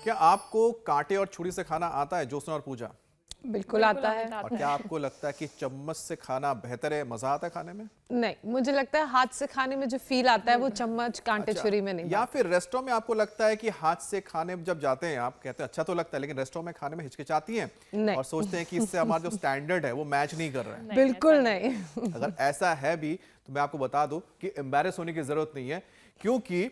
क्या आपको कांटे और छुरी से खाना आता है ज्योत्सना और पूजा? बिल्कुल आता है। और क्या आपको लगता है कि चम्मच से खाना बेहतर है, मजा आता है खाने में? नहीं, मुझे लगता है हाथ से खाने में जो फील आता है वो चम्मच कांटे छुरी में नहीं। या फिर रेस्टोरेंट में आपको लगता है कि हाथ से खाने जब जाते हैं आप कहते हैं अच्छा तो लगता है, लेकिन रेस्टोरेंट में खाने में हिचकिचाती हैं और सोचते हैं कि इससे हमारा जो स्टैंडर्ड है वो मैच नहीं कर रहा है? बिल्कुल नहीं। अगर ऐसा है भी तो मैं आपको बता दूं कि एम्बैरेस होने की जरूरत नहीं है, क्योंकि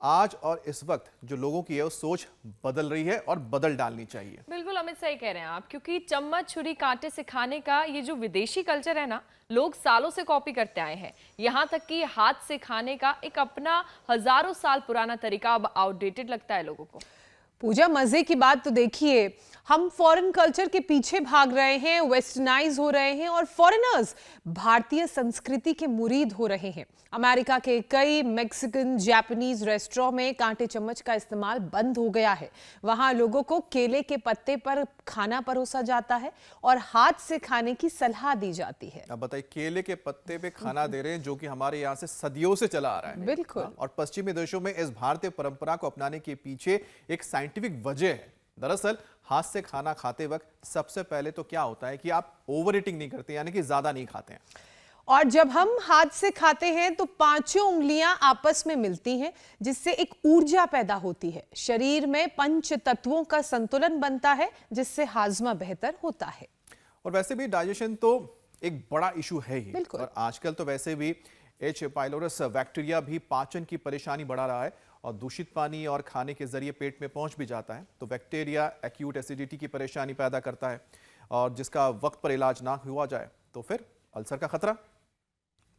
आज और इस वक्त जो लोगों की है वो सोच बदल रही है और बदल डालनी चाहिए। बिल्कुल अमित, सही कह रहे हैं आप, क्योंकि चम्मच छुरी कांटे से खाने का ये जो विदेशी कल्चर है ना, लोग सालों से कॉपी करते आए हैं। यहाँ तक कि हाथ से खाने का एक अपना हजारों साल पुराना तरीका अब आउटडेटेड लगता है लोगों को। पूजा, मजे की बात तो देखिए, हम फॉरेन कल्चर के पीछे भाग रहे हैं, वेस्टर्नाइज हो रहे हैं और फॉरेनर्स भारतीय संस्कृति के मुरीद हो रहे हैं। अमेरिका के कई मैक्सिकन, जापानीज रेस्टोरेंट में कांटे चम्मच का इस्तेमाल बंद हो गया है। वहां लोगों को केले के पत्ते पर खाना परोसा जाता है और हाथ से खाने की सलाह दी जाती है। अब बताइए, केले के पत्ते पे खाना दे रहे हैं जो कि हमारे यहाँ से सदियों से चला आ रहा है। बिल्कुल। और पश्चिमी देशों में इस भारतीय परंपरा को अपनाने के पीछे एक साइंटिफिक वजह है। दरअसल हाथ से खाना खाते वक्त सबसे पहले तो क्या होता है कि आप ओवर ईटिंग नहीं करते, यानी कि ज्यादा नहीं खाते हैं। और जब हम हाथ से खाते हैं तो पांचों उंगलियां आपस में मिलती हैं, जिससे एक ऊर्जा पैदा होती है। शरीर में पंच तत्वों का संतुलन बनता है, जिससे हाजमा बेहतर होता है। और वैसे भी डाइजेशन तो एक बड़ा इशू है ही। बिल्कुल। और आजकल तो वैसे भी एच पाइलोरस बैक्टीरिया भी पाचन की परेशानी बढ़ा रहा है और दूषित पानी और खाने के जरिए पेट में पहुंच भी जाता है। तो बैक्टीरिया एक्यूट एसिडिटी की परेशानी पैदा करता है और जिसका वक्त पर इलाज ना हुआ जाए तो फिर अल्सर का खतरा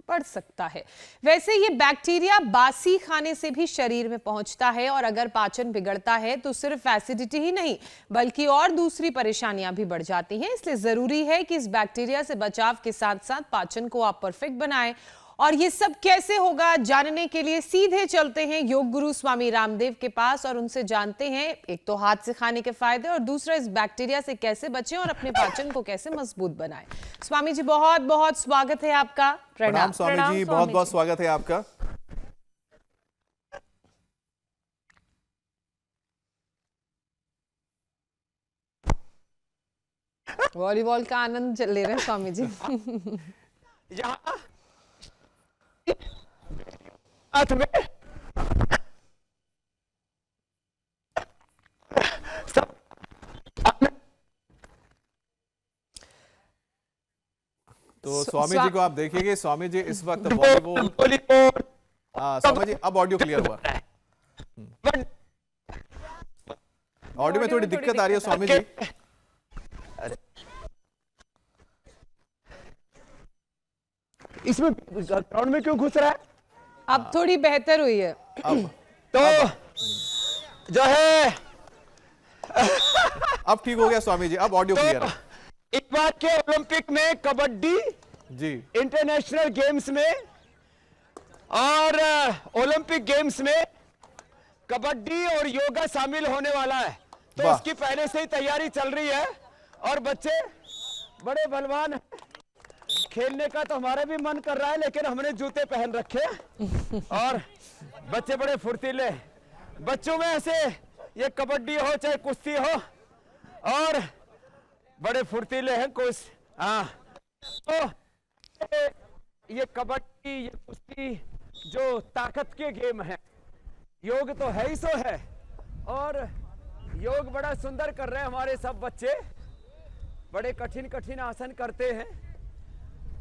बढ़ सकता है। वैसे ये बैक्टीरिया बासी खाने से भी शरीर में पहुंचता है और अगर पाचन बिगड़ता है तो सिर्फ एसिडिटी ही नहीं बल्कि और दूसरी परेशानियां भी बढ़ जाती हैं। इसलिए जरूरी है कि इस बैक्टीरिया से बचाव के साथ साथ पाचन को आप परफेक्ट बनाएं। और ये सब कैसे होगा जानने के लिए सीधे चलते हैं योग गुरु स्वामी रामदेव के पास और उनसे जानते हैं एक तो हाथ से खाने के फायदे और दूसरा इस बैक्टीरिया से कैसे बचें और अपने पाचन को कैसे मजबूत बनाएं। स्वामी जी, बहुत बहुत स्वागत है आपका। प्रणाम स्वामी जी, बहुत बहुत स्वागत है आपका। वॉलीबॉल का आनंद ले रहे हैं स्वामी जी। हाथ में सब तो स्वामी जी को आप देखिएगा, स्वामी जी इस वक्त वॉलीबॉल। स्वामी जी अब ऑडियो क्लियर हुआ। ऑडियो में थोड़ी दिक्कत आ रही है स्वामी जी। इसमें ग्राउंड में क्यों घुस रहा है? अब थोड़ी बेहतर हुई है। तो जो है अब ठीक हो गया स्वामी जी, अब ऑडियो क्लियर है। इस बार के ओलंपिक में कबड्डी जी, इंटरनेशनल गेम्स में और ओलंपिक गेम्स में कबड्डी और योगा शामिल होने वाला है। तो वाह। उसकी पहले से ही तैयारी चल रही है और बच्चे बड़े बलवान हैं। खेलने का तो हमारा भी मन कर रहा है, लेकिन हमने जूते पहन रखे और बच्चे बड़े फुर्तीले। बच्चों में ऐसे ये कबड्डी हो चाहे कुश्ती हो और बड़े फुर्तीले हैं कुछ। हाँ, तो ये कबड्डी, ये कुश्ती जो ताकत के गेम है, योग तो है ही सो है। और योग बड़ा सुंदर कर रहे हैं हमारे सब बच्चे, बड़े कठिन कठिन आसन करते हैं।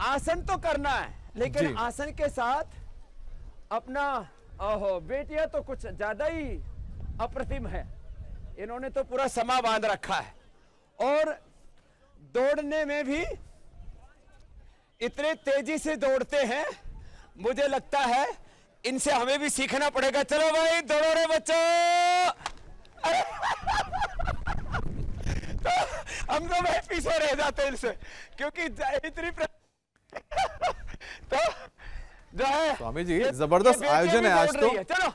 आसन तो करना है, लेकिन आसन के साथ अपना बेटियां तो कुछ ज्यादा ही अप्रतिम है। इन्होंने तो पूरा समा बांध रखा है और दौड़ने में भी इतने तेजी से दौड़ते हैं, मुझे लगता है इनसे हमें भी सीखना पड़ेगा। चलो भाई दौड़ो रे बच्चों। तो हम तो भाई पीछे रह जाते हैं इनसे, क्योंकि इतनी तो जो है स्वामी जी जबरदस्त आयोजन है आज तो। चलो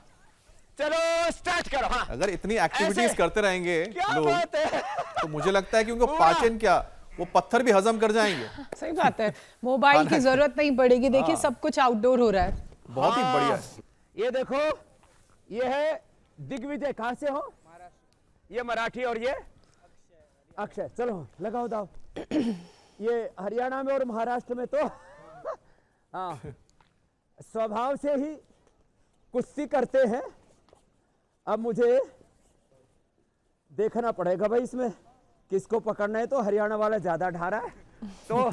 चलो स्टार्ट करो। हाँ, अगर इतनी एक्टिविटीज करते रहेंगे लोग बात है? तो मुझे लगता है कि उनको पाचन क्या, वो पत्थर भी हजम कर जाएंगे। सही बात है, मोबाइल की जरूरत नहीं पड़ेगी। देखिए सब कुछ आउटडोर हो रहा है, बहुत ही बढ़िया है। ये देखो, ये है दिग्विजय। कहां से हो? ये मराठी और ये अक्षय। चलो लगाओ दाव। ये हरियाणा में और महाराष्ट्र में तो हाँ स्वभाव से ही कुश्ती करते हैं। अब मुझे देखना पड़ेगा भाई इसमें किसको पकड़ना है। तो हरियाणा वाला ज्यादा ढारा है, तो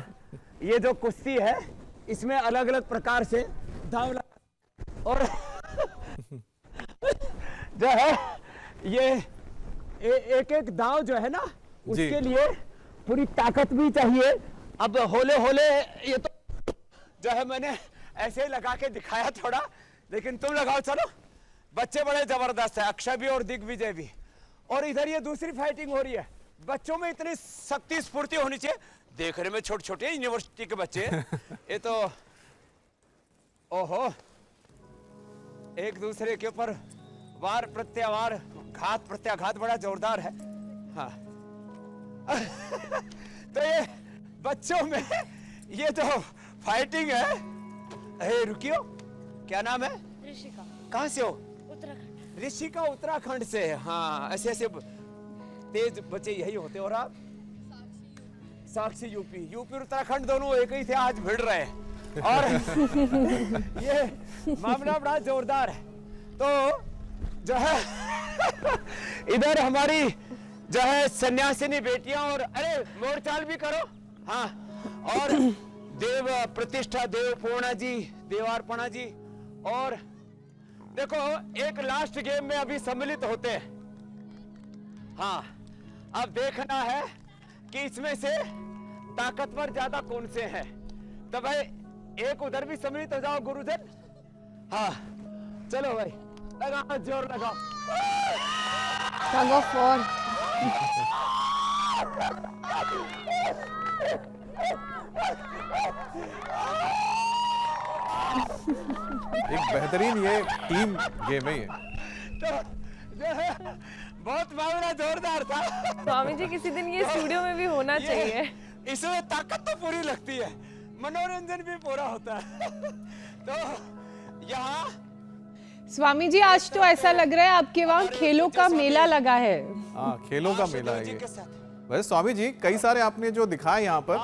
ये जो कुश्ती है इसमें अलग अलग प्रकार से दाव और जो है ये एक एक दाव जो है ना उसके लिए पूरी ताकत भी चाहिए। अब होले होले ये तो जो है मैंने ऐसे ही लगा के दिखाया थोड़ा, लेकिन तुम लगाओ। चलो बच्चे बड़े जबरदस्त है, अक्षय भी और दिग्विजय भी। और इधर ये दूसरी फाइटिंग हो रही है। बच्चों में इतनी शक्ति स्फूर्ति होनी चाहिए। देखने में छोटे छोटे यूनिवर्सिटी के बच्चे ये तो ओहो एक दूसरे के ऊपर वार प्रत्यावार घात प्रत्याघात बड़ा जोरदार है। हाँ तो ये बच्चों में ये जो फाइटिंग है। अरे रुकियो, क्या नाम है? ऋषिका। कहाँ से हो? उत्तराखंड। ऋषिका उत्तराखंड से। हाँ ऐसे ऐसे तेज बच्चे यही होते। और आप? साक्षी यूपी। यूपी और उत्तराखंड दोनों एक ही थे, आज भिड़ रहे हैं। और ये मामला बड़ा जोरदार है। तो जो है इधर हमारी जो है सन्यासिनी बेटियां और अरे मोरचाल भी करो। हाँ और देव प्रतिष्ठा, देव पूर्णा जी, देवार्पणा जी। और देखो एक लास्ट गेम में अभी सम्मिलित होते हैं। हाँ अब देखना है कि इसमें से ताकतवर ज्यादा कौन से हैं। तो भाई एक उधर भी सम्मिलित हो जाओ गुरुजन। हाँ चलो भाई लगाओ, जोर लगाओ। Tug of war. एक बेहतरीन ये टीम गेम है ये। तो जो है बहुत मामला जोरदार था। स्वामी जी किसी दिन ये स्टूडियो में भी होना चाहिए। इसमें ताकत तो पूरी लगती है, मनोरंजन भी पूरा होता है। तो यहाँ स्वामी जी आज तो ऐसा लग रहा है आपके वहाँ खेलों का मेला लगा है। हाँ खेलों का मेला है जी ये। के साथ। वैसे स्वामी जी कई सारे आपने जो दिखाए यहाँ पर,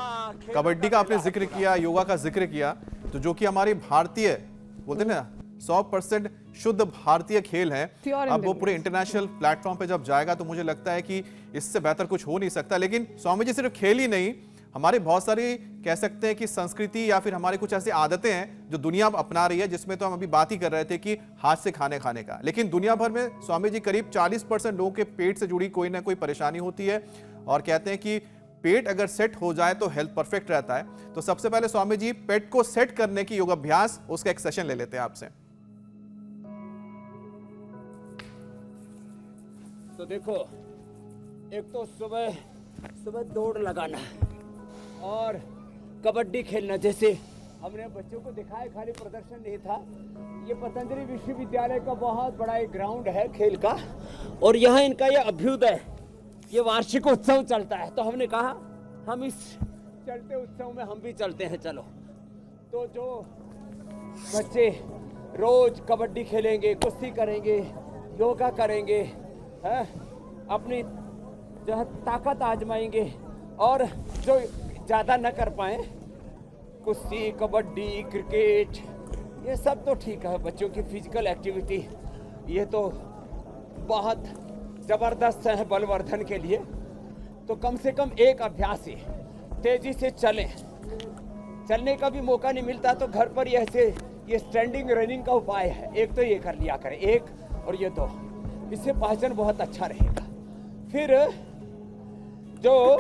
कबड्डी का आपने जिक्र किया, योगा का जिक्र किया, तो जो कि हमारी भारतीय बोलते हैं ना 100% शुद्ध भारतीय खेल है। Pure अब वो Indian पूरे इंटरनेशनल प्लेटफॉर्म पे जब जाएगा तो मुझे लगता है कि इससे बेहतर कुछ हो नहीं सकता। लेकिन स्वामी जी सिर्फ खेल ही नहीं, हमारी बहुत सारी कह सकते हैं कि संस्कृति या फिर हमारी कुछ ऐसी आदतें हैं जो दुनिया अब अपना रही है, जिसमें तो हम अभी बात ही कर रहे थे कि हाथ से खाने का। लेकिन दुनिया भर में स्वामी जी करीब 40% लोगों के पेट से जुड़ी कोई ना कोई परेशानी होती है। और कहते हैं कि पेट अगर सेट हो जाए तो हेल्थ परफेक्ट रहता है। तो सबसे पहले स्वामी जी पेट को सेट करने की योगाभ्यास, उसका एक सेशन ले लेते हैं आपसे। तो देखो एक तो सुबह दौड़ लगाना और कबड्डी खेलना। जैसे हमने बच्चों को दिखाया, खाली प्रदर्शन नहीं था। ये पतंजलि विश्वविद्यालय का बहुत बड़ा एक ग्राउंड है खेल का, और यहाँ इनका ये अभ्युदय, ये वार्षिक उत्सव चलता है। तो हमने कहा हम इस चलते उत्सव में हम भी चलते हैं, चलो। तो जो बच्चे रोज कबड्डी खेलेंगे, कुश्ती करेंगे, योगा करेंगे, हैं, अपनी जो है ताकत आजमाएंगे, और जो ज़्यादा न कर पाए कुश्ती, कबड्डी, क्रिकेट, ये सब तो ठीक है, बच्चों की फिजिकल एक्टिविटी ये तो बहुत ज़बरदस्त है बलवर्धन के लिए। तो कम से कम एक अभ्यास ही तेज़ी से चलें। चलने का भी मौका नहीं मिलता तो घर पर ये स्टैंडिंग रनिंग का उपाय है। एक तो ये कर लिया करें, एक और ये दो, इससे पाचन बहुत अच्छा रहेगा। फिर जो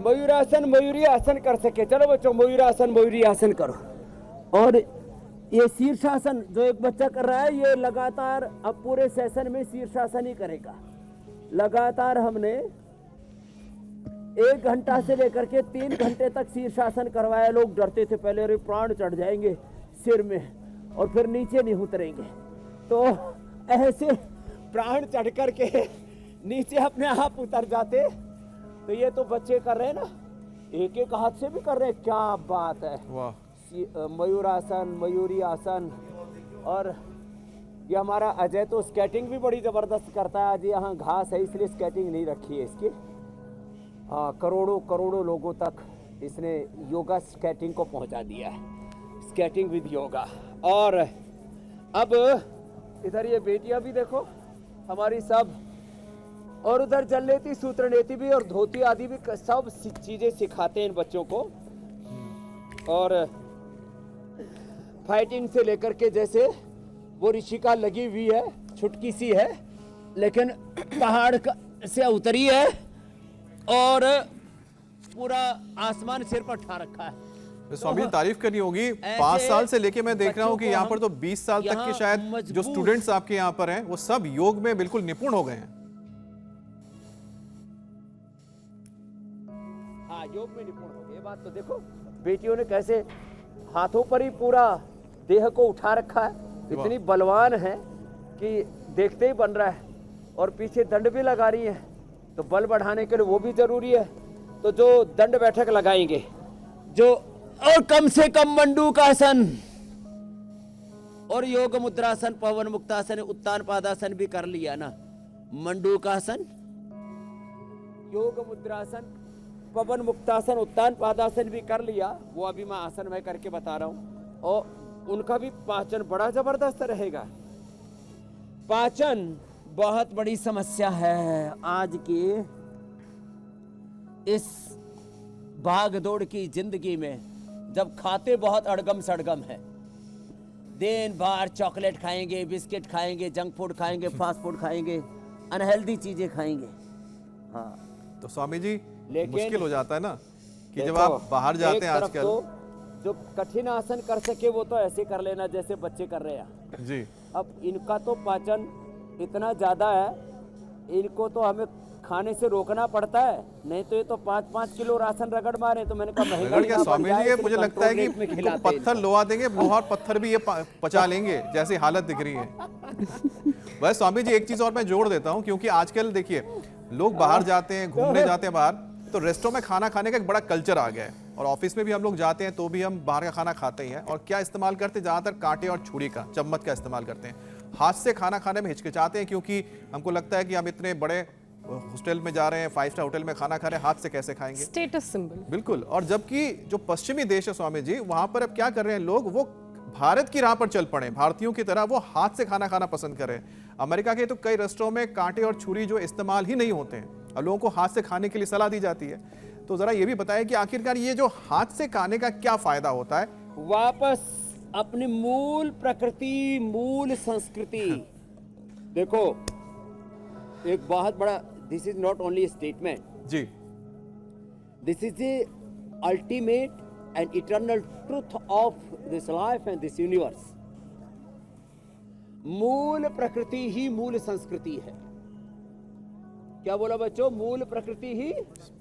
मयूरासन, मयूरी आसन कर सके, चलो बच्चों मयूरासन, मयूरी आसन करो। और ये शीर्षासन जो एक बच्चा कर रहा है, ये लगातार अब पूरे सेशन में शीर्षासन ही करेगा। लगातार हमने 1 घंटा से लेकर के 3 घंटे तक शीर्षासन करवाया। लोग डरते थे पहले, अरे प्राण चढ़ जाएंगे सिर में और फिर नीचे नहीं उतरेंगे। तो ऐसे प्राण चढ़ कर के नीचे अपने आप उतर जाते। तो ये तो बच्चे कर रहे हैं ना, एक एक हाथ से भी कर रहे हैं, क्या बात है। वाह। मयूरासन, मयूरी आसन, और ये हमारा अजय तो स्केटिंग भी बड़ी ज़बरदस्त करता है। आज यहाँ घास है इसलिए स्केटिंग नहीं रखी है इसकी। हाँ, करोड़ों करोड़ों लोगों तक इसने योगा स्केटिंग को पहुँचा दिया है, स्केटिंग विद योगा। और अब इधर ये बेटियाँ भी देखो हमारी सब, और उधर जल लेती सूत्र नेती भी और धोती आदि भी सब चीज़ें सिखाते हैं इन बच्चों को। और फाइटिंग से लेकर के, जैसे वो ऋषिका लगी हुई है, छुटकी सी है लेकिन पहाड़ से उतरी है और पूरा आसमान सिर पर उठा रखा है। तो स्वामी तारीफ करनी होगी। 5 साल से लेके मैं देख रहा हूँ कि यहाँ पर तो 20 साल तक के शायद जो स्टूडेंट्स आपके यहाँ पर हैं वो सब योग में बिल्कुल निपुण हो गए हैं। हाँ, योग में निपुण हो गए। ये बात तो देखो बेटियों ने कैसे हाथों पर ही पूरा देह को उठा रखा है, इतनी बलवान है कि देखते ही बन रहा है। और पीछे दंड भी लगा रही है, तो बल बढ़ाने के लिए वो भी जरूरी है। तो जो दंड बैठक लगाएंगे, जो और कम से कम मंडूकासन और योग मुद्रासन, पवन मुक्तासन, उत्तान पादासन भी कर लिया ना। मंडूकासन, योग मुद्रासन, पवन मुक्तासन, उत्तान पादासन भी कर लिया। वो अभी मैं आसन में करके बता रहा हूं। और उनका भी पाचन बड़ा जबरदस्त रहेगा। पाचन बहुत बड़ी समस्या है आज की इस भाग दौड़ की जिंदगी में, जब खाते बहुत अड़गम सड़गम है। दिन भर चॉकलेट खाएंगे, बिस्किट खाएंगे, जंक फूड खाएंगे, फास्ट फूड खाएंगे, अनहेल्दी चीजें खाएंगे। हाँ, तो स्वामी जी लेकिन मुश्किल हो जाता है ना कि जब आप बाहर जाते हैं आजकल। तो जो कठिन आसन कर सके वो तो ऐसे कर लेना जैसे बच्चे कर रहे हैं जी। अब इनका तो पाचन इतना ज्यादा है, इनको तो हमें खाने से रोकना पड़ता है, नहीं तो ये तो 5-5 किलो राशन रगड़ मारे। तो मैंने कहा रगड़ क्या स्वामी जी, ये मुझे लगता है कि इनको पत्थर लोहा देंगे, लोहा और पत्थर भी ये पचा लेंगे, जैसी हालत दिख रही है। बस स्वामी जी एक चीज और मैं जोड़ देता हूँ, क्योंकि आजकल देखिए लोग बाहर जाते हैं, घूमने जाते हैं बाहर, तो रेस्टोरेंट में खाना खाने का एक बड़ा कल्चर आ गया है। और ऑफिस में भी हम लोग जाते हैं तो भी हम बाहर का खाना खाते ही हैं। और क्या इस्तेमाल करते हैं, ज़्यादातर कांटे और छुरी का, चम्मच का इस्तेमाल करते हैं। हाथ से खाना खाने में हिचकिचाते हैं, क्योंकि हमको लगता है कि हम इतने बड़े हॉस्टल में जा रहे हैं, 5 स्टार होटल में खाना खा रहे हैं, हाथ से कैसे खाएंगे, स्टेटस सिंबल। बिल्कुल। और जबकि जो पश्चिमी देश है स्वामी जी, वहां पर अब क्या कर रहे हैं लोग, वो भारत की राह पर चल पड़े, भारतीयों की तरह वो हाथ से खाना खाना पसंद कर रहे हैं। अमेरिका के तो कई रेस्टोरेंट में कांटे और छुरी जो इस्तेमाल ही नहीं होते हैं, और लोगों को हाथ से खाने के लिए सलाह दी जाती है। तो जरा ये भी बताएं कि आखिरकार ये जो हाथ से खाने का क्या फायदा होता है। वापस अपनी मूल प्रकृति, मूल संस्कृति। देखो एक बहुत बड़ा, this is not only statement ji, this is the ultimate and eternal truth of this life and this universe. मूल प्रकृति ही मूल संस्कृति है। क्या बोला बच्चों? मूल प्रकृति ही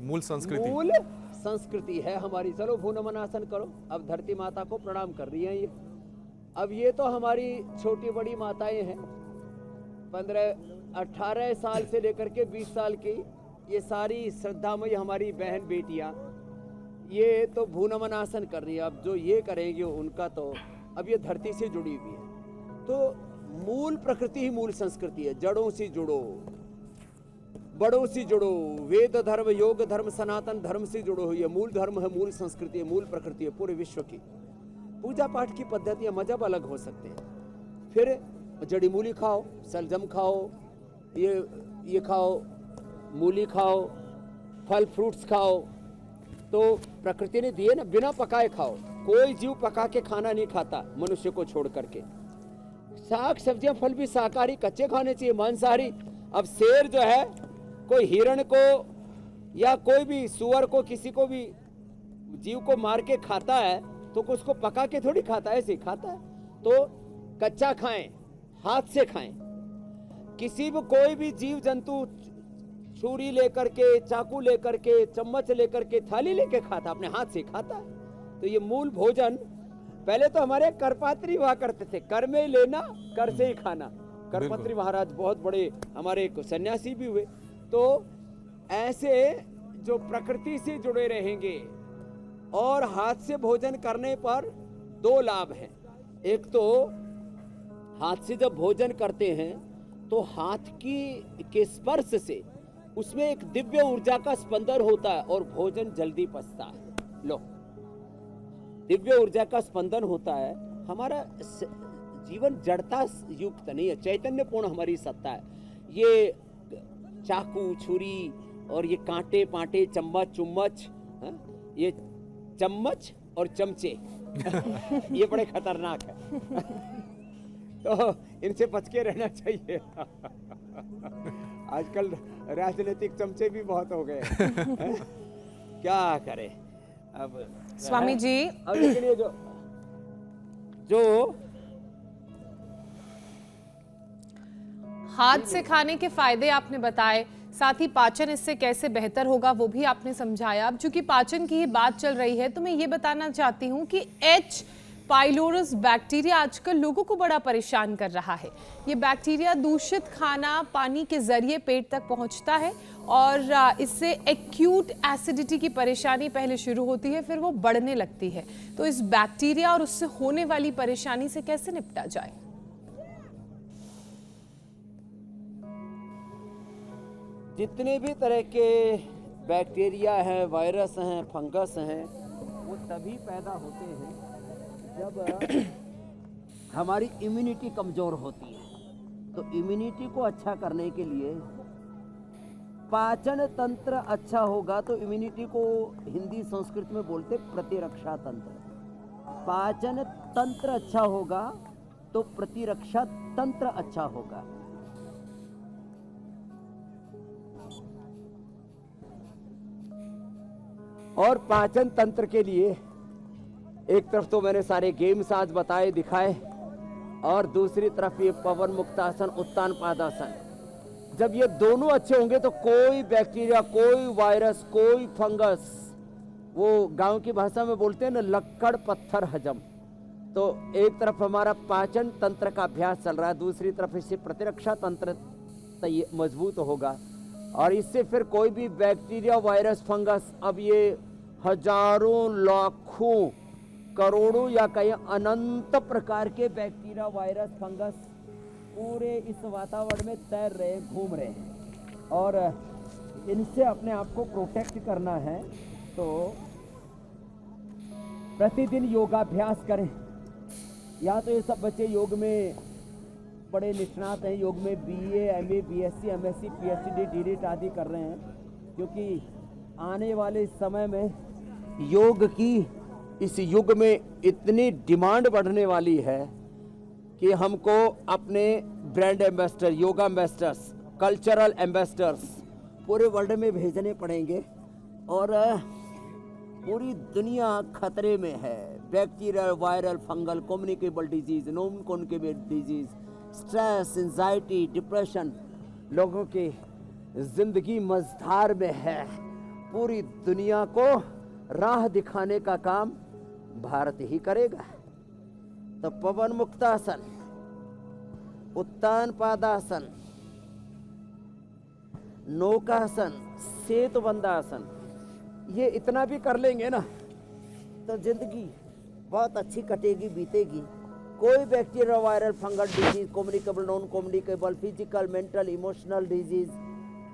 मूल संस्कृति, मूल संस्कृति है हमारी। चलो भू नमन आसन करो। अब धरती माता को प्रणाम कर रही हैं ये। अब ये तो हमारी छोटी बड़ी माताएं हैं, 15-18 साल से लेकर के 20 साल की, ये सारी श्रद्धामयी हमारी बहन बेटियां, ये तो भू नमन आसन कर रही है। अब जो ये करेंगे उनका तो अब ये धरती से जुड़ी हुई है। तो मूल प्रकृति ही मूल संस्कृति है। जड़ों से जुड़ो, बड़ों से जुड़ो, वेद धर्म, योग धर्म, सनातन धर्म से जुड़ो हुई है। मूल धर्म है, मूल संस्कृति है, मूल प्रकृति है पूरे विश्व की। पूजा पाठ की पद्धतियां मजहब अलग हो सकते हैं, फिर जड़ी मूली खाओ, सलजम खाओ, ये खाओ, मूली खाओ, फल फ्रूट्स खाओ, तो प्रकृति ने दिए ना। बिना पकाए खाओ, कोई जीव पका के खाना नहीं खाता मनुष्य को छोड़ करके। साग सब्जियां फल भी शाकाहारी कच्चे खाने चाहिए, मांसाहारी। अब शेर जो है, कोई हिरण को या कोई भी सुअर को, किसी को भी जीव को मार के खाता है तो उसको पका के थोड़ी खाता है, ऐसे ही खाता है। तो कच्चा खाएं, हाथ से खाएं। किसी भी कोई भी जीव जंतु छुरी लेकर के, चाकू लेकर के, चम्मच लेकर के, थाली लेके खाता, अपने हाथ से खाता है। तो ये मूल भोजन। पहले तो हमारे करपात्री हुआ करते थे, कर में लेना, कर से ही खाना। करपत्री महाराज बहुत बड़े हमारे सन्यासी भी हुए। तो ऐसे जो प्रकृति से जुड़े रहेंगे और हाथ से भोजन करने पर 2 लाभ हैं। एक तो हाथ से जब भोजन करते हैं तो हाथ के स्पर्श से उसमें एक दिव्य ऊर्जा का स्पंदन होता है और भोजन जल्दी पचता है। लो, दिव्य ऊर्जा का स्पंदन होता है। हमारा जीवन जड़ता युक्त नहीं है, चैतन्यपूर्ण हमारी सत्ता है। ये चाकू छुरी और ये कांटे पांटे चम्मच चुम्मच, ये चम्मच और चमचे ये बड़े खतरनाक है तो इनसे बच के रहना चाहिए आजकल राजनीतिक चमचे भी बहुत हो गए हैं। क्या करें अब स्वामी जी। अब लेकिन ये जो हाथ से खाने के फायदे आपने बताए, साथ ही पाचन इससे कैसे बेहतर होगा वो भी आपने समझाया। अब चूंकि पाचन की ही बात चल रही है तो मैं ये बताना चाहती हूँ कि एच पाइलोरस बैक्टीरिया आजकल लोगों को बड़ा परेशान कर रहा है। ये बैक्टीरिया दूषित खाना पानी के जरिए पेट तक पहुंचता है और इससे एक्यूट एसिडिटी की परेशानी पहले शुरू होती है, फिर वो बढ़ने लगती है। तो इस बैक्टीरिया और उससे होने वाली परेशानी से कैसे निपटा जाए? जितने भी तरह के बैक्टीरिया हैं, वायरस हैं, फंगस हैं, वो तभी पैदा होते हैं जब हमारी इम्यूनिटी कमज़ोर होती है। तो इम्यूनिटी को अच्छा करने के लिए पाचन तंत्र अच्छा होगा। तो इम्यूनिटी को हिंदी संस्कृत में बोलते प्रतिरक्षा तंत्र। पाचन तंत्र अच्छा होगा तो प्रतिरक्षा तंत्र अच्छा होगा। और पाचन तंत्र के लिए एक तरफ तो मैंने सारे गेम्स आज बताए दिखाए और दूसरी तरफ ये पवन मुक्तासन, उत्तान पादासन। जब ये दोनों अच्छे होंगे तो कोई बैक्टीरिया, कोई वायरस, कोई फंगस, वो गांव की भाषा में बोलते हैं ना, लक्कड़ पत्थर हजम। तो एक तरफ हमारा पाचन तंत्र का अभ्यास चल रहा है, दूसरी तरफ इससे प्रतिरक्षा तंत्र मजबूत होगा और इससे फिर कोई भी बैक्टीरिया, वायरस, फंगस, अब ये हजारों लाखों करोड़ों या कई अनंत प्रकार के बैक्टीरिया, वायरस, फंगस पूरे इस वातावरण में तैर रहे, घूम रहे हैं और इनसे अपने आप को प्रोटेक्ट करना है तो प्रतिदिन योगाभ्यास करें। या तो ये सब बच्चे योग में बड़े निष्णात हैं, योग में BA, MA, BSc, MSc, PhD, DLED आदि कर रहे हैं, क्योंकि आने वाले समय में योग की इस युग में इतनी डिमांड बढ़ने वाली है कि हमको अपने brand ambassador, yoga ambassadors, cultural ambassadors पूरे वर्ल्ड में भेजने पड़ेंगे और पूरी दुनिया खतरे में है। Bacterial, viral, fungal, communicable disease, non communicable disease, stress, anxiety, depression, लोगों की जिंदगी मझधार में है। पूरी दुनिया को राह दिखाने का काम भारत ही करेगा। तो पवन मुक्तासन, उत्तान पादासन, नौकासन, सेतुबंधासन, ये इतना भी कर लेंगे ना तो जिंदगी बहुत अच्छी कटेगी, बीतेगी। कोई bacteria, viral, fungal disease, communicable, non communicable, physical, mental, emotional disease,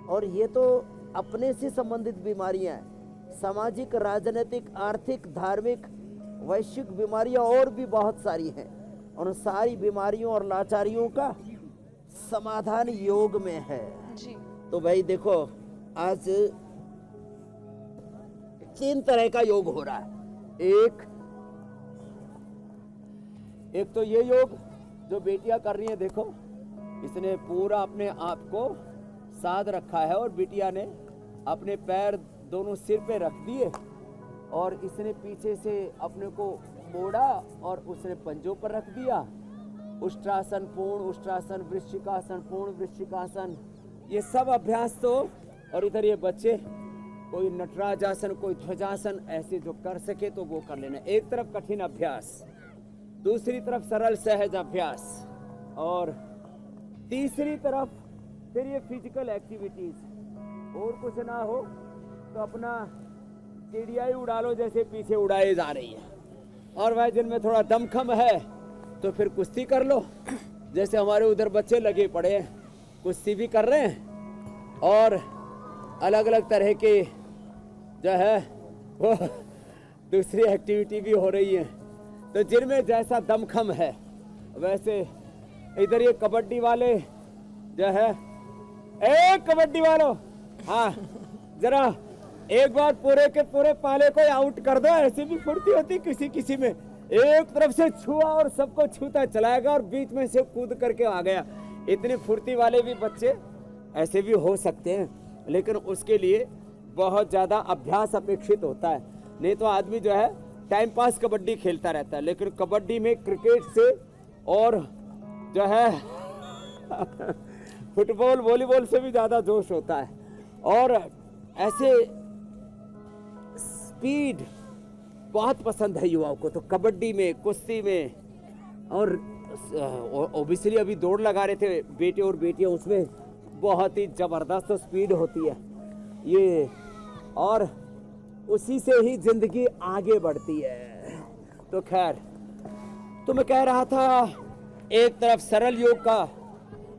और ये तो अपने से संबंधित बीमारियां हैं। सामाजिक, राजनीतिक, आर्थिक, धार्मिक, वैश्विक बीमारियां और भी बहुत सारी हैं। और सारी बीमारियों और लाचारियों का समाधान योग में है जी। तो भाई देखो, आज 3 तरह का योग हो रहा है। एक तो ये योग जो बेटियां कर रही हैं, देखो इसने पूरा अपने आप को साध रखा है और बिटिया ने अपने पैर दोनों सिर पे रख दिए और इसने पीछे से अपने को मोड़ा और उसने पंजों पर रख दिया। उष्ट्रासन, पूर्ण उष्ट्रासन, वृश्चिकासन, पूर्ण वृश्चिकासन, ये सब अभ्यास तो। और इधर ये बच्चे कोई नटराजासन, कोई ध्वजासन, ऐसे जो कर सके तो वो कर लेना। एक तरफ कठिन अभ्यास, दूसरी तरफ सरल सहज अभ्यास और तीसरी तरफ फिर ये फिजिकल एक्टिविटीज। और कुछ ना हो तो अपना चिड़िया ही उड़ा लो जैसे पीछे उड़ाए जा रही है। और भाई जिनमें थोड़ा दमखम है तो फिर कुश्ती कर लो, जैसे हमारे उधर बच्चे लगे पड़े हैं, कुश्ती भी कर रहे हैं और अलग अलग तरह के जो है वो दूसरी एक्टिविटी भी हो रही है। तो जिनमें जैसा दमखम है वैसे इधर ये कबड्डी वाले जो है, कबड्डी वालों, हाँ जरा एक बार पूरे के पूरे पाले को आउट कर दो, ऐसी भी फुर्ती होती किसी किसी में। एक तरफ से छुआ और सबको छूता चलाएगा और बीच में से कूद करके आ गया। इतनी फुर्ती वाले भी बच्चे ऐसे भी हो सकते हैं, लेकिन उसके लिए बहुत ज़्यादा अभ्यास अपेक्षित होता है। नहीं तो आदमी जो है टाइम पास कबड्डी खेलता रहता है, लेकिन कबड्डी में क्रिकेट से और जो है फुटबॉल वॉलीबॉल से भी ज़्यादा जोश होता है। और ऐसे स्पीड बहुत पसंद है युवाओं को, तो कबड्डी में, कुश्ती में, और ओबियसली अभी दौड़ लगा रहे थे बेटे और बेटियां, उसमें बहुत ही ज़बरदस्त स्पीड होती है ये, और उसी से ही जिंदगी आगे बढ़ती है। तो खैर, तो मैं कह रहा था एक तरफ सरल योग का,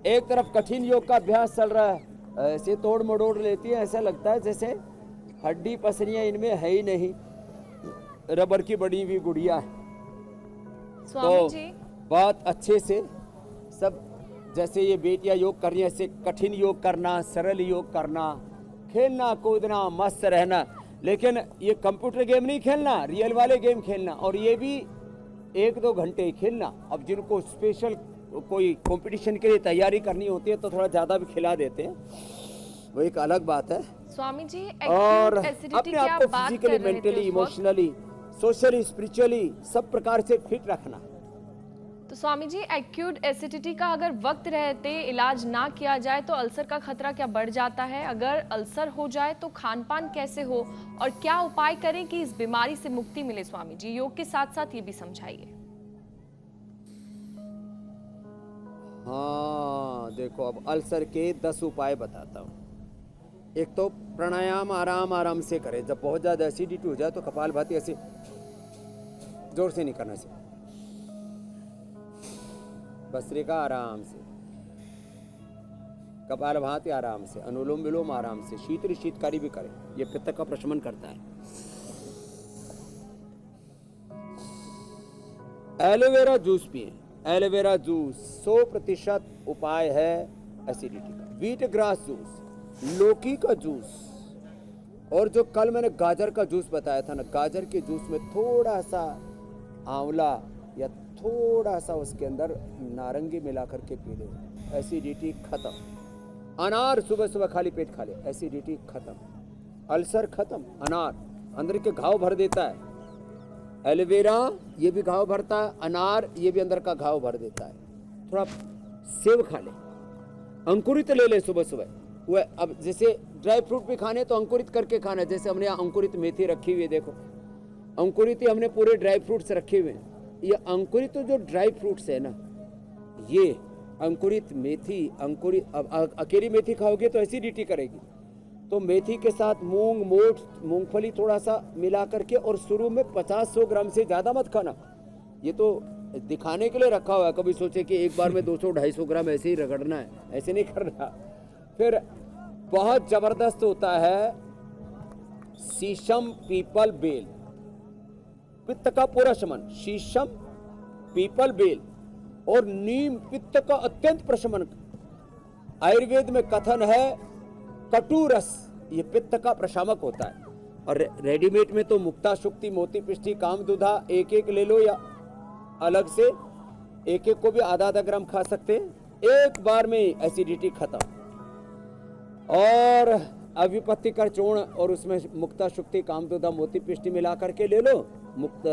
एक तरफ कठिन योग का अभ्यास चल रहा है। ऐसे तोड़ मड़ोड़ लेती है, ऐसा लगता है जैसे हड्डी पसलियां इनमें है ही नहीं, रबर की बड़ी हुई गुड़िया है। स्वामी जी, बहुत अच्छे से सब, जैसे ये बेटियां योग कर रही हैं, ऐसे कठिन योग करना, सरल योग करना, खेलना कूदना, मस्त रहना, लेकिन ये कंप्यूटर गेम नहीं खेलना, रियल वाले गेम खेलना, और ये भी 1-2 घंटे खेलना। अब जिनको स्पेशल कोई कंपटीशन के लिए तैयारी करनी होती है तो थोड़ा ज़्यादा भी खिला देते हैं, वो एक अलग बात है। स्वामी जी, और acute acidity अपने की आप आप को बात फिजिकली, कर रहे थे मेंटली, उस वक्त। इमोशनली, सोशली, स्पिरिचुअली सब प्रकार से फिट रखना। तो स्वामी जी, एक्यूट एसिडिटी का अगर वक्त रहते इलाज ना किया जाए तो अल्सर का खतरा क्या बढ़ जाता है? अगर अल्सर हो जाए तो खान पान कैसे हो और क्या उपाय करें कि इस बीमारी से मुक्ति मिले? स्वामी जी, योग के साथ साथ ये भी समझाइए। हाँ देखो, अब अल्सर के 10 उपाय बताता हूँ। एक तो प्राणायाम आराम आराम से करें। जब बहुत ज़्यादा एसिडिटी हो जाए तो कपालभाति ऐसे जोर से नहीं करना से, भस्त्रिका आराम से, कपालभाति आराम से, अनुलोम विलोम आराम से, शीतकारी भी करें, ये पित्त का प्रशमन करता है। एलोवेरा जूस पिए। एलोवेरा जूस 100% उपाय है एसिडिटी का। व्हीट ग्रास जूस, लौकी का जूस, और जो कल मैंने गाजर का जूस बताया था ना, गाजर के जूस में थोड़ा सा आंवला या थोड़ा सा उसके अंदर नारंगी मिला करके पी ले, एसिडिटी खत्म। अनार सुबह सुबह खाली पेट खा ले, एसिडिटी खत्म, अल्सर खत्म। अनार अंदर के घाव भर देता है, एलोवेरा ये भी घाव भरता है, अनार ये भी अंदर का घाव भर देता है। थोड़ा सेब खा ले, अंकुरित ले ले सुबह सुबह। वह अब जैसे ड्राई फ्रूट भी खाने तो अंकुरित करके खाना, जैसे हमने यहाँ अंकुरित मेथी रखी हुई है, देखो अंकुरित ही हमने पूरे ड्राई फ्रूट्स रखे हुए हैं। ये अंकुरित तो जो ड्राई फ्रूट्स है ना, ये अंकुरित मेथी, अंकुरित, अब अकेली मेथी खाओगे तो एसिडिटी करेगी, तो मेथी के साथ मूंग, मोठ, मूंगफली थोड़ा सा मिला करके, और शुरू में 50-100 ग्राम से ज़्यादा मत खाना। ये तो दिखाने के लिए रखा हुआ है, कभी सोचे कि एक बार में 200-250 ग्राम ऐसे ही रगड़ना है, ऐसे नहीं करना। फिर बहुत ज़बरदस्त होता है शीशम, पीपल, बेल, पित्त का पूरा शमन। शीशम, पीपल, बेल और नीम पित्त का अत्यंत प्रशमन। आयुर्वेद में कथन है कटु रस ये पित्त का प्रशामक होता है। और रेडीमेड में तो मुक्ता, शुक्ति, मोती पिष्टी, कामदुधा एक एक ले लो, या अलग से एक एक को भी आधा ग्राम खा सकते हैं। एक बार में एसिडिटी खत्म। और अविपत्तिकर चूर्ण और उसमें मुक्ता, शुक्ति, कामदुधा, मोती पिष्टी मिला करके ले लो। मुक्त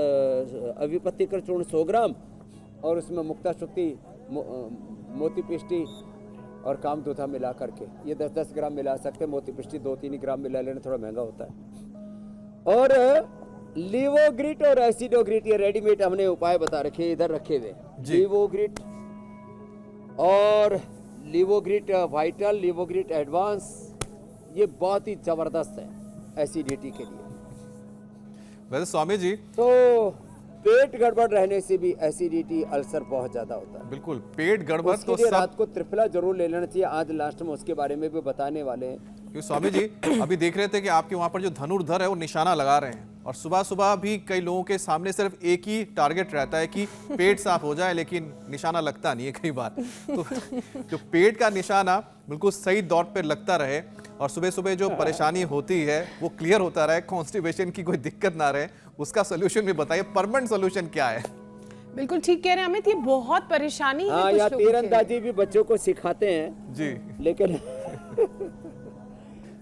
अविपत्तिकर चूर्ण 100 ग्राम और उसमें मुक्ता, शुक्ति, मोती पिष्टी और कामदुधा मिला करके, ये 10-10 ग्राम मिला सकते हैं। मोती पिष्टी 2-3 ग्राम मिला लेना, थोड़ा महंगा होता है। और लिवोग्रिट और एसिडोग्रिट, ये रेडीमेड हमने उपाय बता रखे, इधर रखे हुए। लिवोग्रिट और लिवोग्रिट वाइटल, लिवोग्रिट एडवांस, ये बहुत ही जबरदस्त है एसिडिटी के लिए। वैसे स्वामी जी, तो पेट गड़बड़ रहने से भी एसिडिटी अल्सर बहुत ज्यादा होता है। बिल्कुल, पेट गड़बड़ उसके तो लिए सब। रात को त्रिफला जरूर ले लेना चाहिए। आज लास्ट में उसके बारे में भी बताने वाले हैं। क्योंकि स्वामी जी अभी देख रहे थे कि आपके वहां पर जो धनुर्धर है वो निशाना लगा रहे हैं, और सुबह सुबह भी कई लोगों के सामने सिर्फ एक ही टारगेट रहता है कि पेट साफ हो जाए, लेकिन निशाना लगता नहीं है कई बार। तो जो पेट का निशाना बिल्कुल सही दौर पर लगता रहे और सुबह सुबह जो परेशानी होती है वो क्लियर होता रहे, कॉन्स्टिपेशन की कोई दिक्कत ना रहे, उसका सोल्यूशन भी बताइए। परमानेंट सोल्यूशन क्या है? बिल्कुल ठीक कह रहे हैं अमित, ये बहुत परेशानी है हाँ, कुछ या लोगों के लिए। तीरंदाजी भी बच्चों को सिखाते हैं जी, लेकिन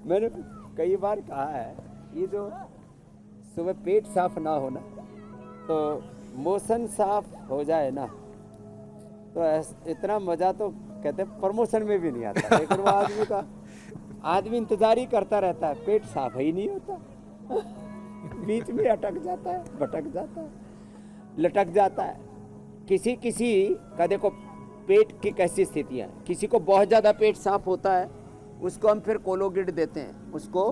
मैंने कई बार कहा है, ये जो सुबह पेट साफ ना होना तो मोशन साफ हो जाए ना, तो इतना मजा तो कहते हैं प्रमोशन में भी नहीं आता। लेकिन वो आदमी इंतजार ही करता रहता है, पेट साफ ही नहीं होता। बीच में अटक जाता है, भटक जाता है, लटक जाता है। किसी किसी का देखो पेट की कैसी स्थितियाँ हैं। किसी को बहुत ज़्यादा पेट साफ होता है, उसको हम फिर कोलोग्रिड देते हैं, उसको